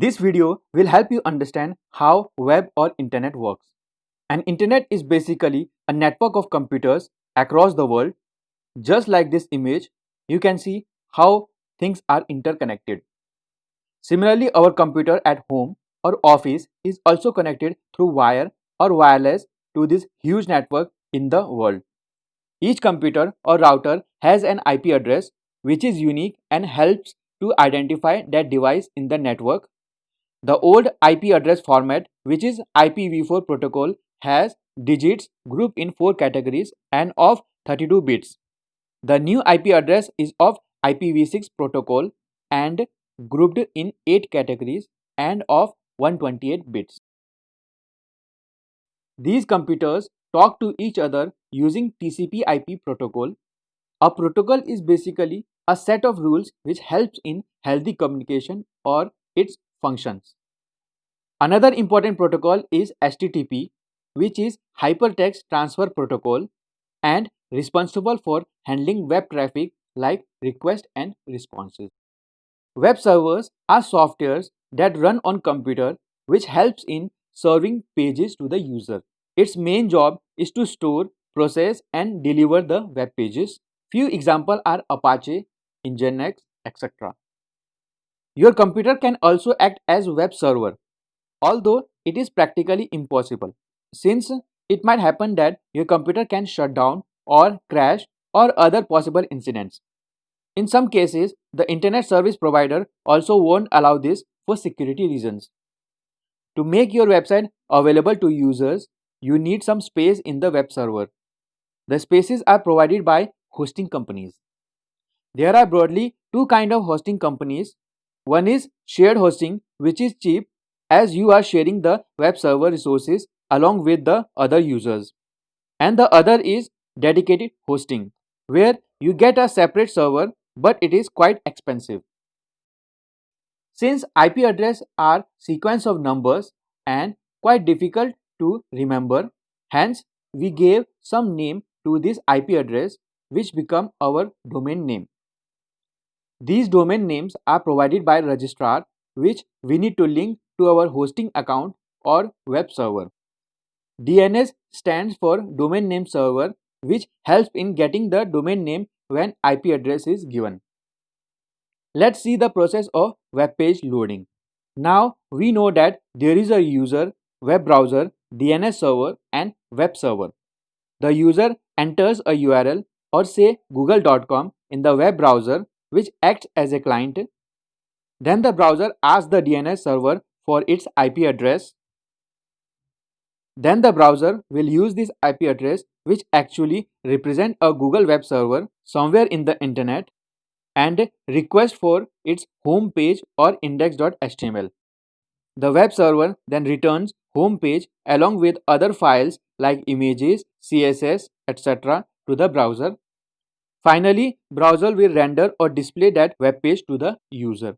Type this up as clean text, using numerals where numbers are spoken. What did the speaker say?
This video will help you understand how web or internet works. An internet is basically a network of computers across the world. Just like this image, you can see how things are interconnected. Similarly, our computer at home or office is also connected through wire or wireless to this huge network in the world. Each computer or router has an IP address which is unique and helps to identify that device in the network. The old IP address format, which is IPv4 protocol, has digits grouped in 4 categories and of 32 bits. The new IP address is of IPv6 protocol and grouped in 8 categories and of 128 bits. These computers talk to each other using TCP/IP protocol. A protocol is basically a set of rules which helps in healthy communication or its functions. Another important protocol is HTTP, which is Hypertext Transfer Protocol and responsible for handling web traffic like requests and responses. Web servers are softwares that run on computer which helps in serving pages to the user. Its main job is to store, process and deliver the web pages. Few examples are Apache, Nginx, etc. Your computer can also act as web server, although it is practically impossible, since it might happen that your computer can shut down or crash or other possible incidents. In some cases, the internet service provider also won't allow this for security reasons. To make your website available to users, you need some space in the web server. The spaces are provided by hosting companies. There are broadly two kinds of hosting companies. One is shared hosting, which is cheap as you are sharing the web server resources along with the other users. And the other is dedicated hosting, where you get a separate server but it is quite expensive. Since IP addresses are sequence of numbers and quite difficult to remember, hence we gave some name to this IP address which become our domain name. These domain names are provided by registrar which we need to link to our hosting account or web server. DNS stands for domain name server, which helps in getting the domain name when IP address is given. Let's see the process of web page loading. Now we know that there is a user, web browser, DNS server and web server. The user enters a URL or say google.com in the web browser which acts as a client. Then the browser asks the DNS server for its IP address. Then the browser will use this IP address which actually represent a Google web server somewhere in the internet and request for its home page or index.html. The web server then returns home page along with other files like images, CSS, etc. to the browser. Finally, browser will render or display that web page to the user.